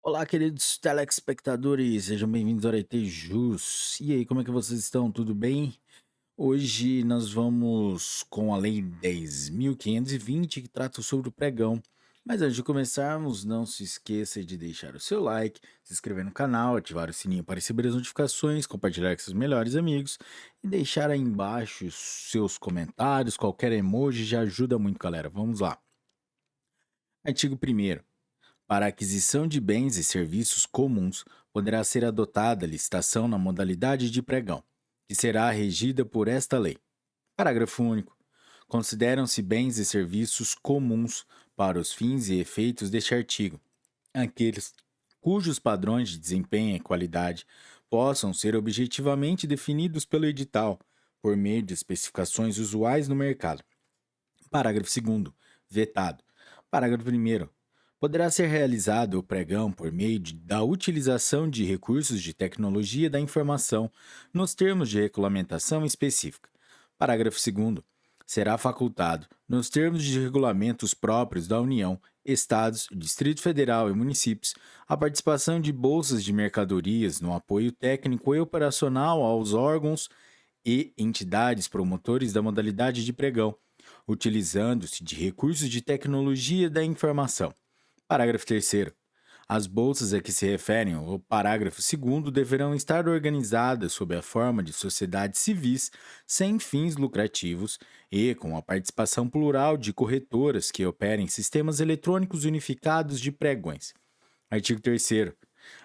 Olá, queridos telespectadores, sejam bem-vindos ao Arete Jus. E aí, como é que vocês estão? Tudo bem? Hoje nós vamos com a Lei 10.520, que trata sobre o pregão. Mas antes de começarmos, não se esqueça de deixar o seu like, se inscrever no canal, ativar o sininho para receber as notificações, compartilhar com seus melhores amigos e deixar aí embaixo os seus comentários, qualquer emoji já ajuda muito, galera. Vamos lá. Artigo 1º. Para a aquisição de bens e serviços comuns, poderá ser adotada licitação na modalidade de pregão, que será regida por esta lei. Parágrafo único. Consideram-se bens e serviços comuns para os fins e efeitos deste artigo aqueles cujos padrões de desempenho e qualidade possam ser objetivamente definidos pelo edital, por meio de especificações usuais no mercado. Parágrafo segundo. Vetado. Parágrafo primeiro. Poderá ser realizado o pregão por meio da utilização de recursos de tecnologia da informação, nos termos de regulamentação específica. Parágrafo segundo. Será facultado, nos termos de regulamentos próprios da União, Estados, Distrito Federal e municípios, a participação de bolsas de mercadorias no apoio técnico e operacional aos órgãos e entidades promotores da modalidade de pregão, utilizando-se de recursos de tecnologia da informação. Parágrafo terceiro. As bolsas a que se referem o parágrafo segundo deverão estar organizadas sob a forma de sociedades civis sem fins lucrativos e com a participação plural de corretoras que operem sistemas eletrônicos unificados de pregões. Artigo terceiro.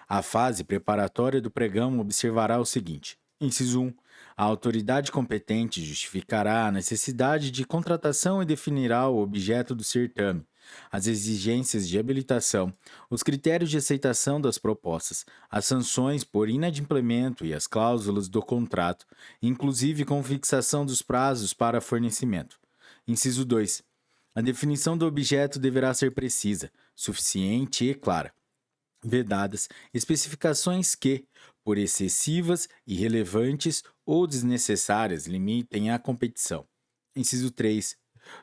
A fase preparatória do pregão observará o seguinte: inciso 1. A autoridade competente justificará a necessidade de contratação e definirá o objeto do certame, as exigências de habilitação, os critérios de aceitação das propostas, as sanções por inadimplemento e as cláusulas do contrato, inclusive com fixação dos prazos para fornecimento. Inciso 2. A definição do objeto deverá ser precisa, suficiente e clara, vedadas especificações que, por excessivas, irrelevantes ou desnecessárias, limitem a competição. Inciso 3.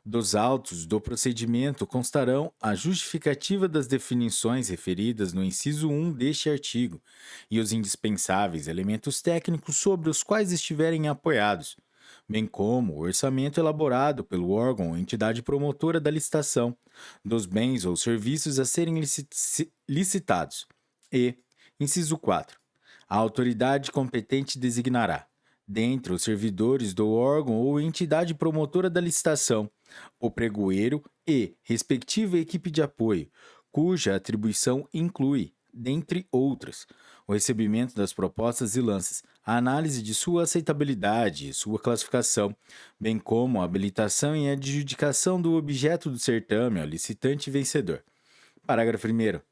Dos autos do procedimento constarão a justificativa das definições referidas no inciso 1 deste artigo e os indispensáveis elementos técnicos sobre os quais estiverem apoiados, bem como o orçamento elaborado pelo órgão ou entidade promotora da licitação, dos bens ou serviços a serem licitados. E, inciso 4. A autoridade competente designará, dentre os servidores do órgão ou entidade promotora da licitação, o pregoeiro e respectiva equipe de apoio, cuja atribuição inclui, dentre outras, o recebimento das propostas e lances, a análise de sua aceitabilidade e sua classificação, bem como a habilitação e adjudicação do objeto do certame ao licitante vencedor. Parágrafo 1º.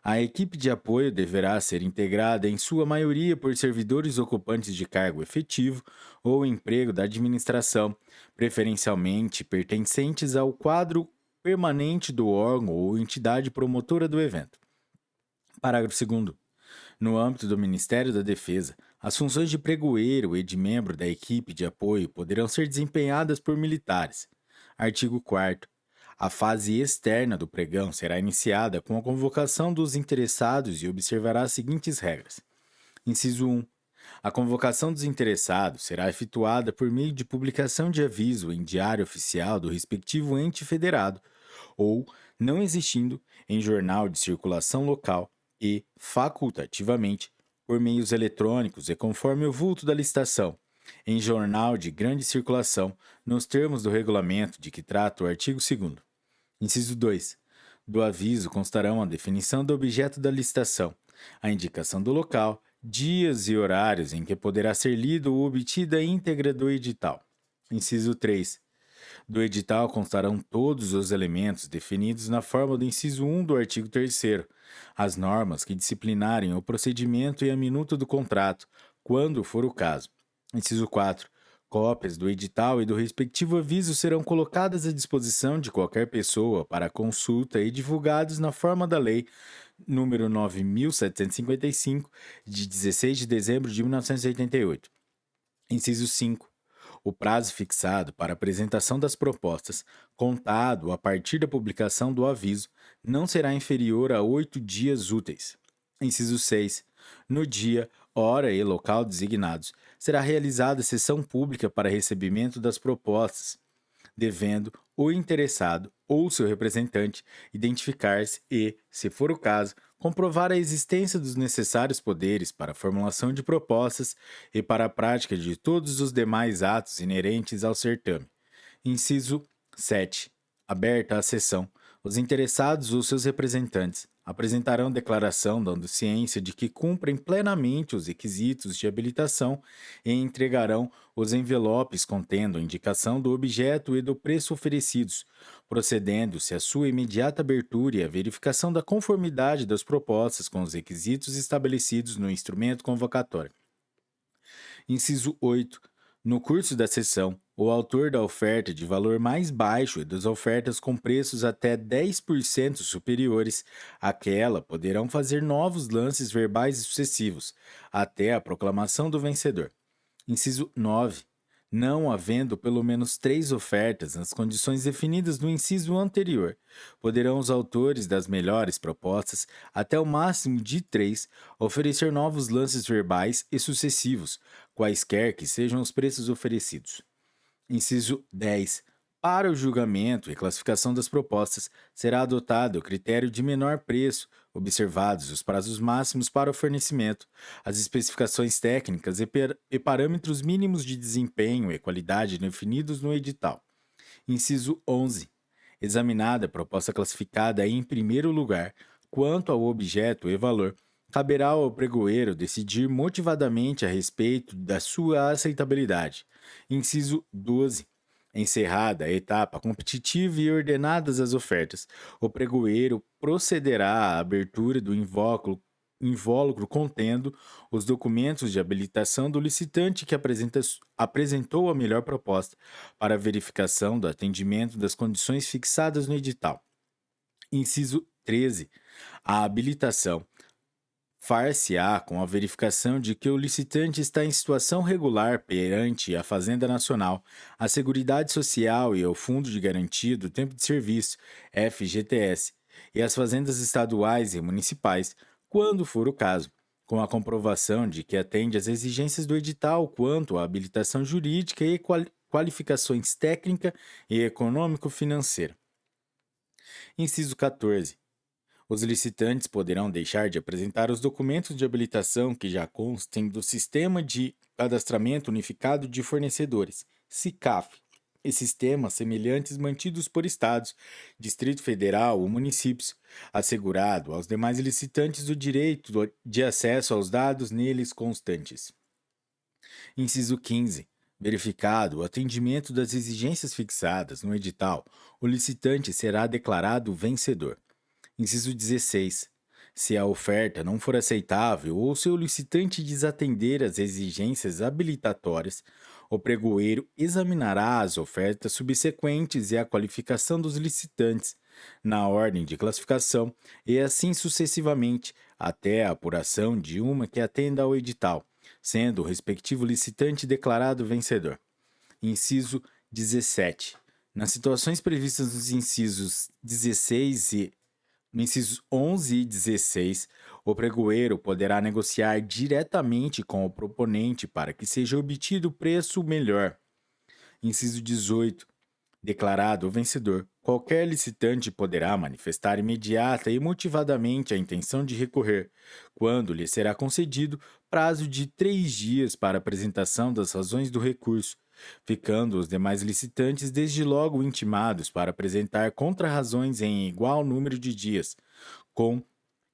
A equipe de apoio deverá ser integrada em sua maioria por servidores ocupantes de cargo efetivo ou emprego da administração, preferencialmente pertencentes ao quadro permanente do órgão ou entidade promotora do evento. Parágrafo segundo. No âmbito do Ministério da Defesa, as funções de pregoeiro e de membro da equipe de apoio poderão ser desempenhadas por militares. Artigo 4º. A fase externa do pregão será iniciada com a convocação dos interessados e observará as seguintes regras. Inciso 1. A convocação dos interessados será efetuada por meio de publicação de aviso em diário oficial do respectivo ente federado, ou, não existindo, em jornal de circulação local e, facultativamente, por meios eletrônicos e conforme o vulto da licitação, em jornal de grande circulação, nos termos do regulamento de que trata o artigo 2º. Inciso 2. Do aviso constarão a definição do objeto da licitação, a indicação do local, dias e horários em que poderá ser lido ou obtida a íntegra do edital. Inciso 3. Do edital constarão todos os elementos definidos na forma do inciso 1 do artigo 3º, as normas que disciplinarem o procedimento e a minuta do contrato, quando for o caso. Inciso 4. Cópias do edital e do respectivo aviso serão colocadas à disposição de qualquer pessoa para consulta e divulgados na forma da Lei número 9.755, de 16 de dezembro de 1988. Inciso 5. O prazo fixado para apresentação das propostas, contado a partir da publicação do aviso, não será inferior a 8 dias úteis. Inciso 6. No dia, hora e local designados, será realizada sessão pública para recebimento das propostas, devendo o interessado ou seu representante identificar-se e, se for o caso, comprovar a existência dos necessários poderes para a formulação de propostas e para a prática de todos os demais atos inerentes ao certame. Inciso 7. Aberta a sessão. Os interessados ou seus representantes apresentarão declaração dando ciência de que cumprem plenamente os requisitos de habilitação e entregarão os envelopes contendo a indicação do objeto e do preço oferecidos, procedendo-se à sua imediata abertura e à verificação da conformidade das propostas com os requisitos estabelecidos no instrumento convocatório. Inciso 8. No curso da sessão, o autor da oferta de valor mais baixo e das ofertas com preços até 10% superiores àquela poderão fazer novos lances verbais sucessivos, até a proclamação do vencedor. Inciso 9. Não havendo pelo menos 3 ofertas nas condições definidas no inciso anterior, poderão os autores das melhores propostas, até o máximo de 3, oferecer novos lances verbais e sucessivos, quaisquer que sejam os preços oferecidos. Inciso 10. Para o julgamento e classificação das propostas, será adotado o critério de menor preço, observados os prazos máximos para o fornecimento, as especificações técnicas e parâmetros mínimos de desempenho e qualidade definidos no edital. Inciso 11. Examinada a proposta classificada em primeiro lugar, quanto ao objeto e valor, caberá ao pregoeiro decidir motivadamente a respeito da sua aceitabilidade. Inciso 12. Encerrada a etapa competitiva e ordenadas as ofertas, o pregoeiro procederá à abertura do invólucro contendo os documentos de habilitação do licitante que apresentou a melhor proposta para verificação do atendimento das condições fixadas no edital. Inciso 13. A habilitação far-se-á com a verificação de que o licitante está em situação regular perante a Fazenda Nacional, a Seguridade Social e o Fundo de Garantia do Tempo de Serviço, FGTS, e as fazendas estaduais e municipais, quando for o caso, com a comprovação de que atende às exigências do edital quanto à habilitação jurídica e qualificações técnica e econômico-financeira. Inciso 14. Os licitantes poderão deixar de apresentar os documentos de habilitação que já constem do Sistema de Cadastramento Unificado de Fornecedores, SICAF, e sistemas semelhantes mantidos por estados, Distrito Federal ou municípios, assegurado aos demais licitantes o direito de acesso aos dados neles constantes. Inciso 15. Verificado o atendimento das exigências fixadas no edital, o licitante será declarado vencedor. Inciso 16. Se a oferta não for aceitável ou se o licitante desatender as exigências habilitatórias, o pregoeiro examinará as ofertas subsequentes e a qualificação dos licitantes, na ordem de classificação, e assim sucessivamente, até a apuração de uma que atenda ao edital, sendo o respectivo licitante declarado vencedor. Inciso 17. Nas situações previstas nos incisos 16 e no incisos 11 e 16, o pregoeiro poderá negociar diretamente com o proponente para que seja obtido o preço melhor. Inciso 18. Declarado o vencedor, qualquer licitante poderá manifestar imediata e motivadamente a intenção de recorrer, quando lhe será concedido prazo de 3 dias para apresentação das razões do recurso, ficando os demais licitantes desde logo intimados para apresentar contrarrazões em igual número de dias, com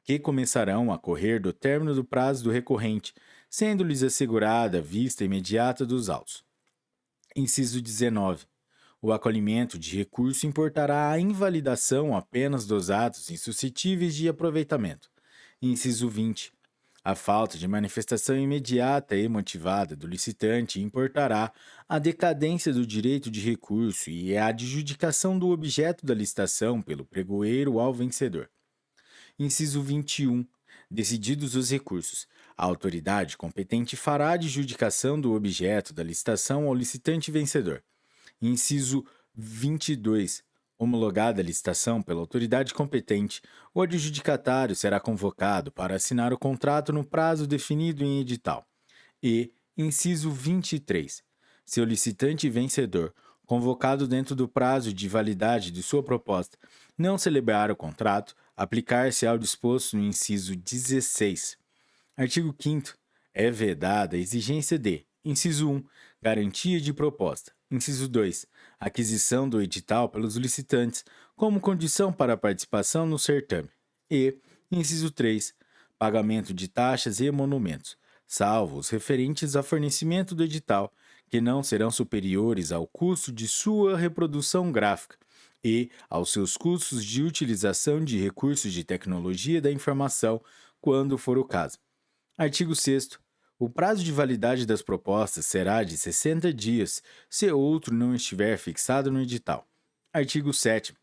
que começarão a correr do término do prazo do recorrente, sendo-lhes assegurada a vista imediata dos autos. Inciso 19. O acolhimento de recurso importará a invalidação apenas dos atos insuscetíveis de aproveitamento. Inciso 20. A falta de manifestação imediata e motivada do licitante importará a decadência do direito de recurso e a adjudicação do objeto da licitação pelo pregoeiro ao vencedor. Inciso 21. Decididos os recursos, a autoridade competente fará a adjudicação do objeto da licitação ao licitante vencedor. Inciso 22. Homologada a licitação pela autoridade competente, o adjudicatário será convocado para assinar o contrato no prazo definido em edital. E, inciso 23. Se o licitante vencedor, convocado dentro do prazo de validade de sua proposta, não celebrar o contrato, aplicar-se ao disposto no inciso 16. Artigo 5º. É vedada a exigência de: inciso 1. Garantia de proposta. Inciso 2. Aquisição do edital pelos licitantes como condição para a participação no certame. E, inciso 3. Pagamento de taxas e emolumentos, salvo os referentes a fornecimento do edital, que não serão superiores ao custo de sua reprodução gráfica e aos seus custos de utilização de recursos de tecnologia da informação, quando for o caso. Artigo 6º. O prazo de validade das propostas será de 60 dias, se outro não estiver fixado no edital. Artigo 7º.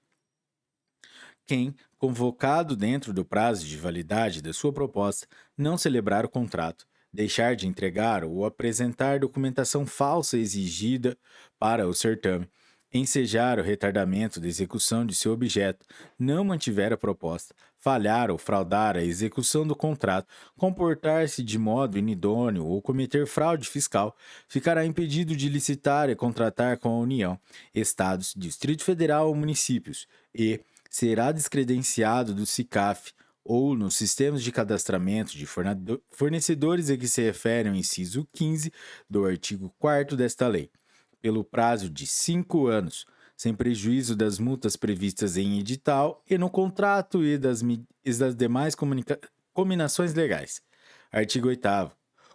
Quem, convocado dentro do prazo de validade da sua proposta, não celebrar o contrato, deixar de entregar ou apresentar documentação falsa exigida para o certame, ensejar o retardamento da execução de seu objeto, não mantiver a proposta, falhar ou fraudar a execução do contrato, comportar-se de modo inidôneo ou cometer fraude fiscal, ficará impedido de licitar e contratar com a União, Estados, Distrito Federal ou municípios e será descredenciado do SICAF ou nos sistemas de cadastramento de fornecedores a que se refere o inciso 15 do artigo 4º desta lei, pelo prazo de 5 anos, sem prejuízo das multas previstas em edital e no contrato e das demais combinações legais. Artigo 8º.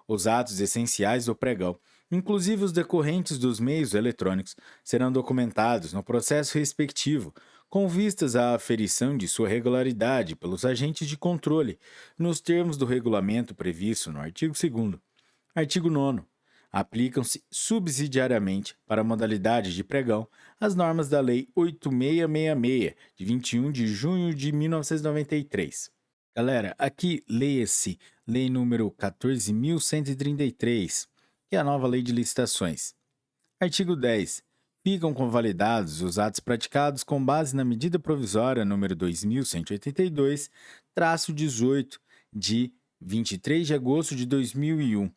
Os atos essenciais do pregão, inclusive os decorrentes dos meios eletrônicos, serão documentados no processo respectivo, com vistas à aferição de sua regularidade pelos agentes de controle, nos termos do regulamento previsto no artigo 2º. Artigo 9º. Aplicam-se subsidiariamente para a modalidade de pregão as normas da Lei 8666, de 21 de junho de 1993. Galera, aqui leia-se Lei número 14.133, que é a nova Lei de Licitações. Artigo 10. Ficam convalidados os atos praticados com base na medida provisória número 2182-18, de 23 de agosto de 2001.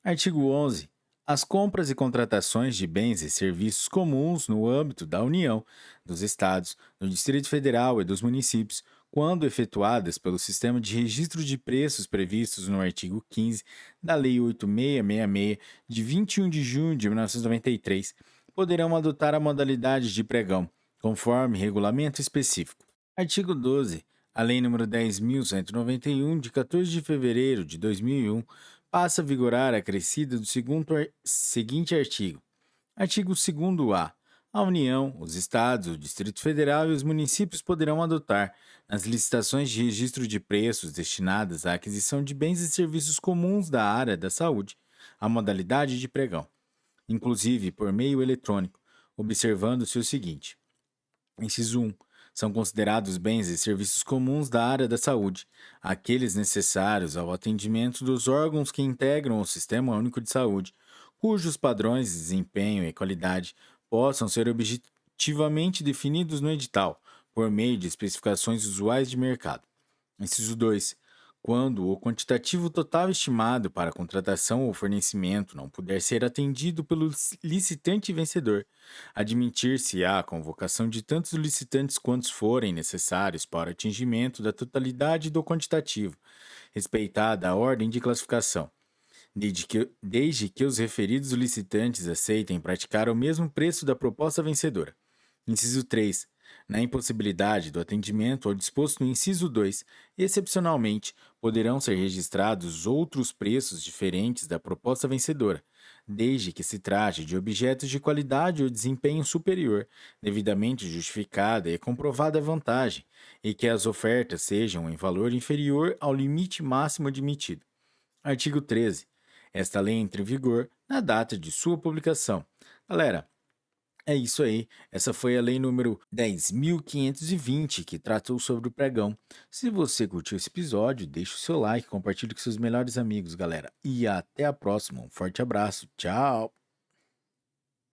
Artigo 11. As compras e contratações de bens e serviços comuns no âmbito da União, dos Estados, do Distrito Federal e dos municípios, quando efetuadas pelo sistema de registro de preços previstos no artigo 15 da Lei 8666, de 21 de junho de 1993, poderão adotar a modalidade de pregão, conforme regulamento específico. Artigo 12. A Lei nº 10.191, de 14 de fevereiro de 2001, passa a vigorar acrescida do seguinte artigo. Artigo 2º-A. A União, os Estados, o Distrito Federal e os municípios poderão adotar, nas licitações de registro de preços destinadas à aquisição de bens e serviços comuns da área da saúde, a modalidade de pregão, inclusive por meio eletrônico, observando-se o seguinte. Inciso 1. São considerados bens e serviços comuns da área da saúde, aqueles necessários ao atendimento dos órgãos que integram o Sistema Único de Saúde, cujos padrões de desempenho e qualidade possam ser objetivamente definidos no edital, por meio de especificações usuais de mercado. Inciso 2. Quando o quantitativo total estimado para a contratação ou fornecimento não puder ser atendido pelo licitante vencedor, admitir-se-á a convocação de tantos licitantes quantos forem necessários para o atingimento da totalidade do quantitativo, respeitada a ordem de classificação, desde que os referidos licitantes aceitem praticar o mesmo preço da proposta vencedora. Inciso 3. Na impossibilidade do atendimento ao disposto no inciso 2, excepcionalmente, poderão ser registrados outros preços diferentes da proposta vencedora, desde que se trate de objetos de qualidade ou desempenho superior, devidamente justificada e comprovada a vantagem, e que as ofertas sejam em valor inferior ao limite máximo admitido. Artigo 13. Esta lei entra em vigor na data de sua publicação. Galera, é isso aí. Essa foi a lei número 10.520, que tratou sobre o pregão. Se você curtiu esse episódio, deixa o seu like, compartilhe com seus melhores amigos, galera. E até a próxima. Um forte abraço. Tchau!